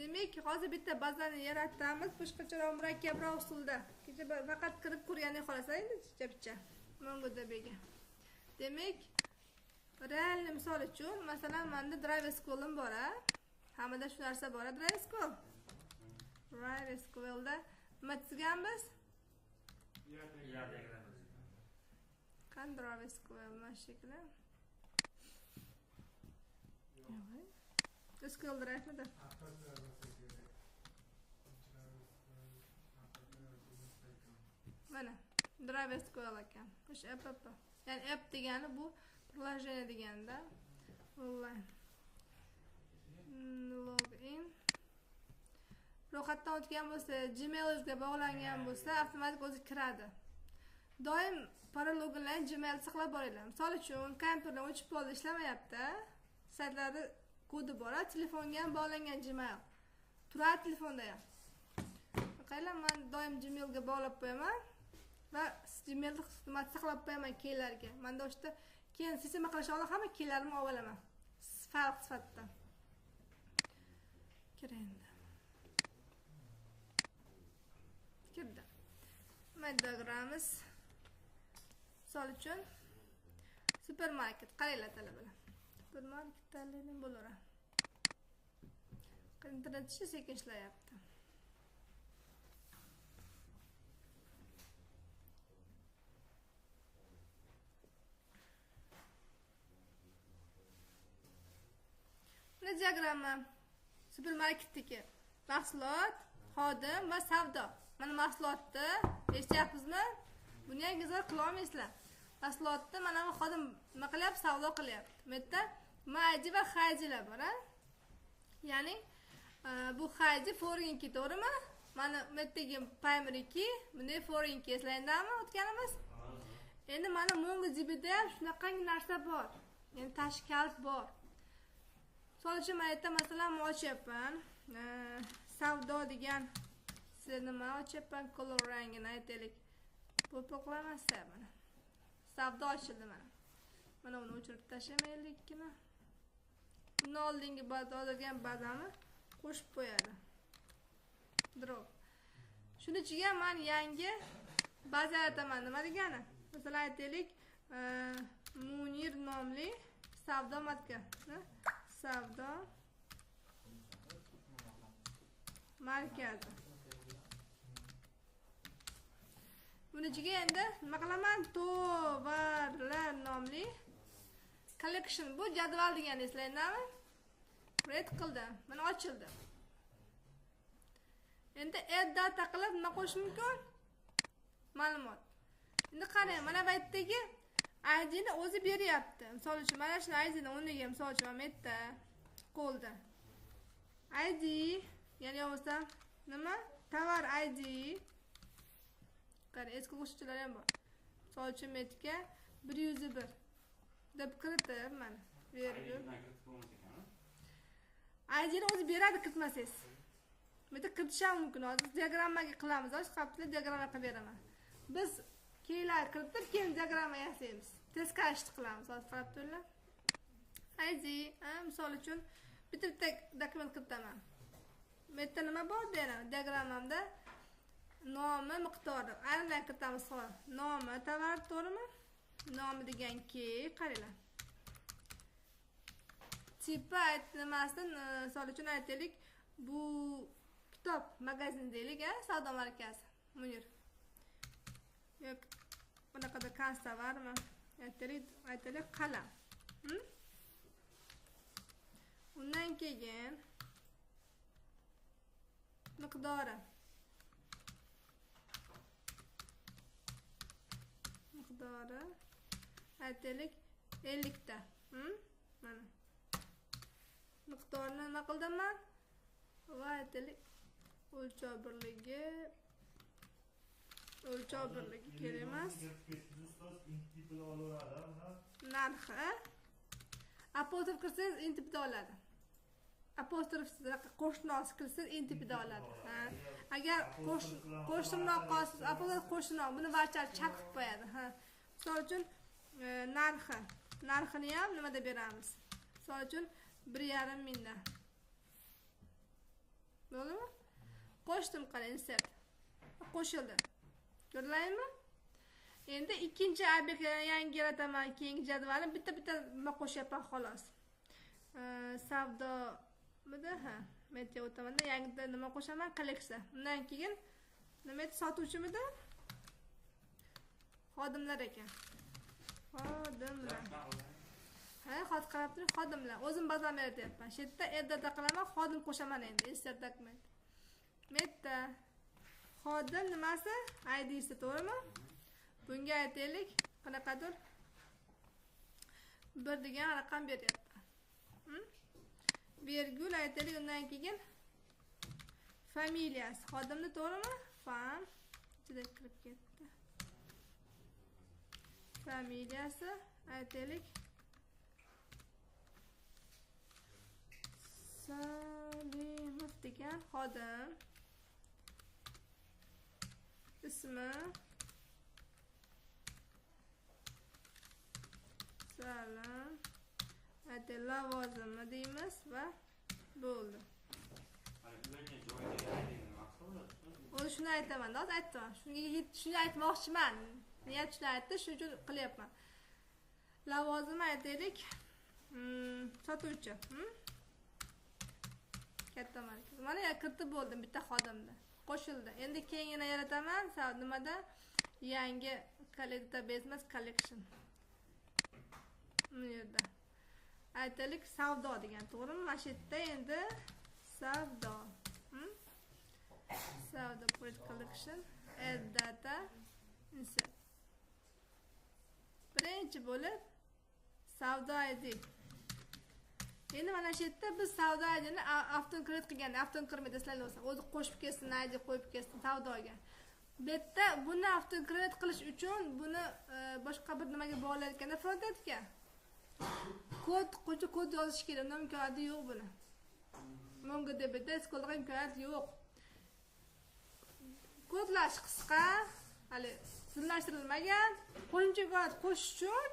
Demak, hozir bitta bazani yaratamiz, boshqacharoq murakkabroq usulda. Kecha faqat kirib ko'rganingiz xolos endi picha. MongoDBga. Demak, real misol uchun, masalan, menda DriveSQL'im bor, Hammada shu narsa bor, DriveSQL. DriveSQLda nima chizganmiz? Qani DriveSQL mana shekilli. SQL Drive'da. Mana DriveSQL ekan. O'sha app. Ya'ni app degani bu приложение deganda. Online. Login. Ro'yxatdan o'tgan bo'lsa, Gmail'ingizga bog'langan bo'lsa, avtomatik o'zi kiradi. Doim paraloginlarni Gmail saqlab boringlar. Misol uchun, kompyuterdan o'chib qoldi, ishlamayapti. Saytlarda kodi bor, telefonga ham bog'langan Gmail. Turadi telefonda ham. Qaylar men doim Gmailga bog'lab qo'yaman va Gmailni xizmat saqlab qo'yaman keylarga. Menda o'shda keyin sistema qilish olib hamma keylarimni olib olaman. Fayl sifatida. Kirindi. Kirdi. Diagramimiz. Misol uchun supermarket qaranglar talabalar. Supermarket tanlagan bo'laveradi. Internet sekin ishlayapti. Mana diagramma supermarketdagi mahsulot, xodim va savdo. Mana mahsulotni eshityapsizmi? Buni ham go'zal qila olmaysizlar. Mahsulotni mana bu xodim nima qilyapti? Savdo qilyapti. Bu yerda Maji va Hajilar bor, Ya'ni bu Haji forinki, to'g'rimi? Mana bu yerdagi primary key, bunday forinki eslayapsizmi o'tganimiz? Endi mana MongoDBda ham shunaqangi narsa bor. Ya'ni tashqi kalt bor. Misol uchun men aytdim, masalan, ochyapman. Savdo degan nima ochyapman, color rangini aytaylik. Po'poqlamasa mana. Savdo ochildi mana. Mana uni o'chirib tashlamaylikmi? Uni oldingi olgan bazani qo'shib qo'yadi. Drop. Shuning ichiga men yangi baza yarataman. Nima degani? Masalan, aytaylik, Munir nomli savdo marka. Savdo markazi. Buni ichiga endi nima qilaman? Tovarlar nomli collection. Bu jadval degani eslayapsizmi? Red qildim. Mana ochildi. Endi add data qilib nima qo'yish mumkin? Ma'lumot. Endi qarang, mana bu yerdagi ID ni o'zi beryapti. Misol uchun mana shu ID ni o'rniga misol uchun men yerda qo'lda ID, ya'ni bo'lsa nima? Tovar ID. Qarang, eski qo'shimchalar ham bor. Misol uchun men yerga 101 deb kiritib, mana berib. ID ni o'zi beradi kiritmasangiz. Menda kiritish ham mumkin. Hozir diagrammaga qilamiz. Hozir qapli diagramma qilib beraman. Biz keylar kiritib, keyin diagramma yasaymiz. Tezkor ish qilamiz. Hozir qarab turinglar. ID, misol uchun bitta dokument kiritaman. Menda nima bor deyman? Diagrammamda nomi, miqdori. Ayrimlar kiritamiz. Nomi, tovar, to'g'rimi? Nomi degan key, qaranglar. Tipi nimasidan, misol uchun aytaylik, bu kitob magazin deylik, savdo markazi. Munir. Yo'q, bunaqada kassa bormi? Aytaylik, qalam. Undan keyin miqdori. Aytaylik 50 ta. Mana. Miqdorini nima qildim men? Va aytaylik o'lchov birligi kerak emas. Narxi apostrof kirsangiz intipda oladi. Apostrof qo'shnoq kirsangiz intipda oladi. Agar qo'shnoq qolsa, apostrof qo'shnoq buni barcha chaqib qo'yadi. Misol uchun narxini ham nimada beramiz? Misol uchun 1,5 mingdan. Bo'ldimi? Qo'shdim qani insert. Qo'shildi. Ko'rdingizmi? Endi ikkinchi obyektni yangi yarataman. Keyingi jadvalni bitta nima qo'shyapman xolos. Savdo bunda metiga o'tamanda yangida nima qo'shaman? Kolleksiya. Undan keyin nima edi? Sotuvchimida xodimlar ekan. Xodimlar. Hozir qarab turing, xodimlar. O'zim bazam yaratyapman. Shu yerda edda qilaman, xodim qo'shaman endi. Insert document. Metta xodim nimasi? ID'si, to'g'rimi? Bunga aytaylik, qanaqadir 1 degan raqam beryapti. Virgul aytaylik, undan keyin familiyasi, xodimni, to'g'rimi? Fam ichida kirib ketdi. Familiyasi aytaylik Salimov degan xodim. Ismi Salam. Aytay lavozimi deymiz va bo'ldi. O'zi shuni aytaman, hozir aytdim. Shuni aytmoqchiman. Niyat shuni aytdi, shuning uchun qilyapman. Lavozimi aytaylik sotuvchi. Katta marka. Mana kiritib bo'ldim bitta xodimda. Qo'shildi. Endi keyin yana yarataman. Nimada? Yangi database emas, collection. Bu yerda. Aytaylik savdo degan, to'g'rimi? Mana shu yerda endi savdo. Savdo product collection, add data, insert. Birinchi bo'lib savdo ID. Endi mana shu yerda biz savdo ID'ni avtom create qilganda, avtom kirmaydi sizlar bo'lsa, o'zi qo'shib ketsin, ID qo'yib ketsin savdoga. Bu yerda buni avtom create qilish uchun buni boshqa bir nimaga bog'layotganda front-endga kod yozish kerak. Unda imkoniyati yo'q buni. MongoDBda SQLga imkoniyati yo'q. Kodlash qisqa, hali tizimlashtirilmagan. Qo'shimcha imkoniyat qo'shish uchun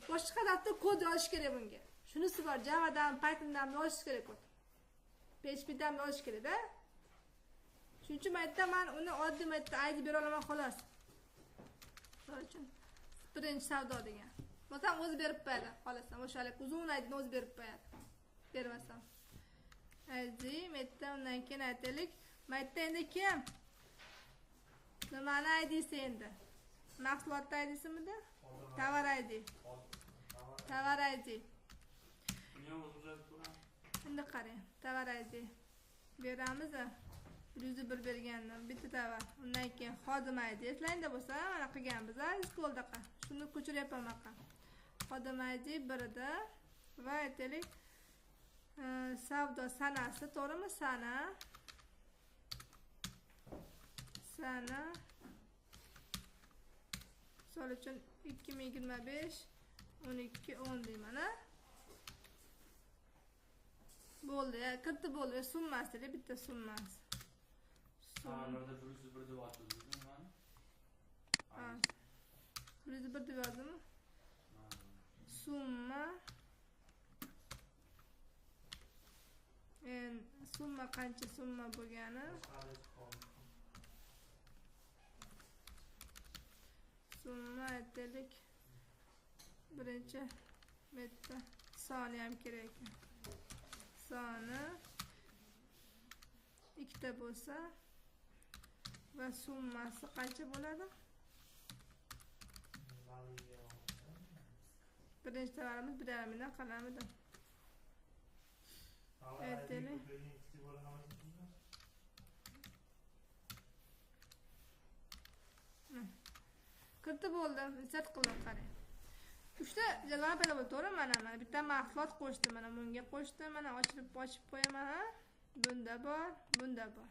boshqa daftar kod yozish kerak bunga. Shunisi bor, Javadan, Pythondan yozish kerak kod. PHPdan yozish kerak-da. Shuning uchun men uni oddiy ID bera olaman xolos. Shuning uchun birinchi savdo degan. Bo'lsam o'zi berib qo'yadi, xolasam o'shalik uzun IDni o'zi berib qo'yadi. Bermasam. ID metta undan keyin aytaylik, maytda endi kim? Nimani IDsi endi? Mahsulot IDsimidi? Tovar ID. Tovar ID. Endi qarang, tovar ID beramiz. 101 bergandim, bitta tovar. Undan keyin xodim ID. Eslangda bo'lsa, mana qilganmiz, SQLdaqa. Shuni ko'chiryapman mana. Xodim ID 1da va aytaylik savdo sanasi, to'g'rimi? Sana. Misol uchun 2025 12 10 deyman. Bo'ldi, kiritib bo'ldi. Summasi, bitta summasi. Tovarlarda 101 deb yotibdimi? 101 deb yozdimmi? Summa summa qancha summa bo'lgani? Summa aytaylik birinchi metta soni ham kerak ekan. Soni ikkita bo'lsa va summasi qancha bo'ladi? Birinchi tovarimiz 1,5 million qalamida. Aytaylik. Kiritib bo'ldim, insert qildim, qarang. 3 ta jadval paydo bo'ldi, to'g'rimi? Mana bitta mahsulot qo'shdim, mana bunga qo'shdim, mana ochib qo'yaman, ha. Bunda bor, bunda bor.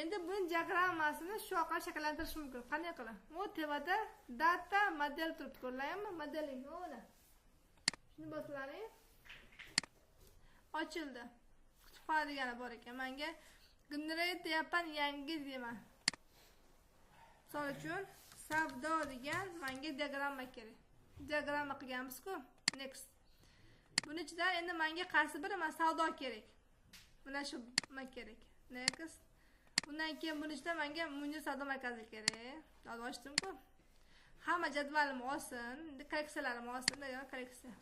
Endi buni diagrammasini shu orqali shakllantirish mumkin. Qanday qilib? U tevada data model turibdi, ko'rlayapmi? Modeling mana. Shuni bosalaring. Ochildi. Kutubxona degani bor ekan. Menga generate deyapman, yangi deyman. Misol uchun savdo degan menga diagramma kerak. Diagramma qilganmiz-ku. Next. Buni ichida endi menga qaysi biri savdo kerak. Mana shu men kerak. Neqiz. Undan keyin buni ichida menga Munir savdo markazi kerak. Hozir ochdim-ku. Hamma jadvalim olsin, kolleksiyalarim olsin, degan kolleksiya.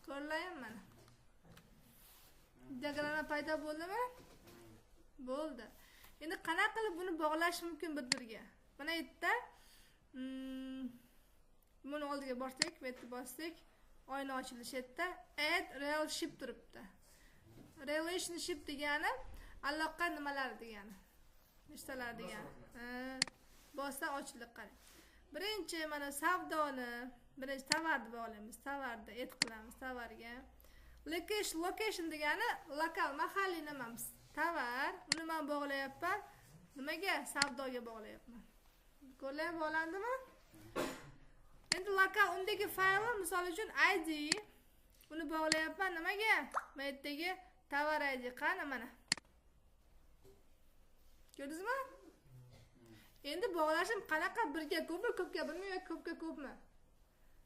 Ko'rlayman mana. Diagrama paydo bo'ldimi? Bo'ldi. Endi qanaqa qilib buni bog'lash mumkin bir-biriga? Mana bu yerda buni oldiga borsak, bu yerda bossak, oyna ochilishi yerda add relationship turibdi. Relationship degani aloqa nimalar degani. Nechtalar degani. Bossa ochilib qarang. Birinchi mana savdoni, birinchi tovarni bog'laymiz. Tovarni add qilamiz tovarga. Location degani lokal, mahalliy nimamiz. Tovar, uni men bog'layapman. Nimaga? Savdoga bog'layapman. Ko'rlaymi, bog'landimi? Endi lokal undagi fayl, misol uchun ID, uni bog'layapman nimaga? Bu yerdagi tovar ID qani mana. Ko'rdingizmi? Endi bog'lashim qanaqa? Birga ko'pmi, ko'pga birmi yoki ko'pga ko'pmi?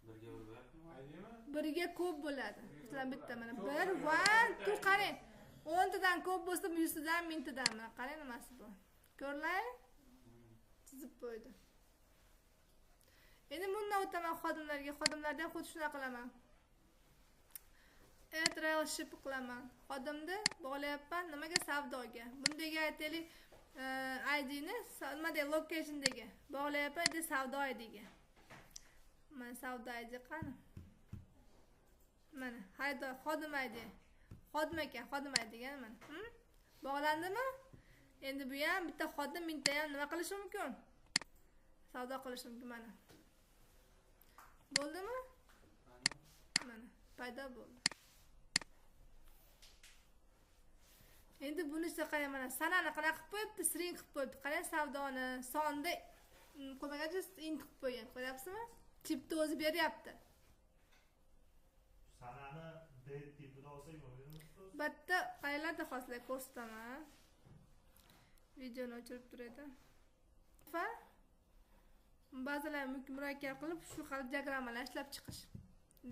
Birga bo'lyapmi? Birga ko'p bo'ladi. Masalan bitta mana 1 1 2 qarang. 10 tadan ko'p bo'lsa 100 tadan 1000 tadan mana qarang nimasi bu. Ko'rlaymi? Chizib qo'ydi. Endi bundan o'taman xodimlarga. Xodimlarda ham xuddi shuna qilaman. Relationship qilaman. Xodimni bog'layapman nimaga? Savdoga. Bundaga aytaylik ID ni nimada locationdagi bog'layapman edi savdo IDga. Mana savdo ID qani? Mana haydor xodim ID. Xodim ekan, xodim ID degani mana. Bog'landimi? Endi bu ham bitta xodim mingta ham nima qilish mumkin? Savdo qilish mumkin mana. Bo'ldimi? Mana paydo bo'ldi. Endi buni esa qarang mana sanani qanaqa qilib qo'yibdi, string qilib qo'yibdi. Qarang savdoni sonda qo'ymagancha int qilib qo'ygan. Ko'ryapsizmi? Tipni o'zi beryapti. Sanani date tipida olsak bo'ladimi? Bitta qayerlarda hozir ko'rsataman. Videoni o'chirib turadi. Va ba'zilar murakkab qilib shu xil diagrammalar ishlab chiqish.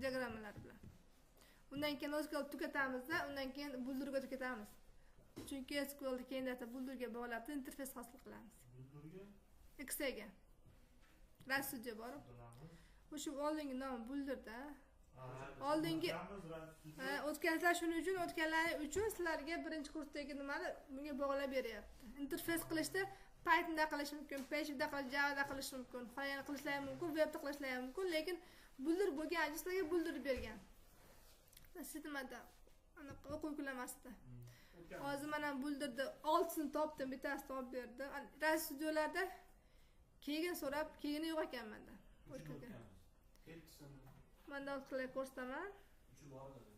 Diagrammalar bilan. Undan keyin o'zga tugatamizda, undan keyin buldurga tugatamiz. Chunki SQL keyin data buldurga bog'lab interfeys hosil qilamiz. Buldurga? Excel-ga. Rasuja borib. O'sha oldingi nomi buldirda. Oldingi o'tkazlash uchun sizlarga birinchi kursdagi nimani bunga bog'lab beryapti. Interfeys qilishda Pythonda qilish mumkin, PHPda qilish, Javada qilish mumkin, Fly'ni qilishlar mumkin, webda qilishlar mumkin, lekin buldir bo'lgan sizlarga buldirib bergan. Sistemada aniq o'quv ko'lamasida. Hozir mana buldirdi, 6sini topdim, bittasini topib berdi. Rasujolarda keyin so'rab, keyini yo'q ekan menda. O'tkaga. Manda qilib ko'rsataman. 3 bor edi.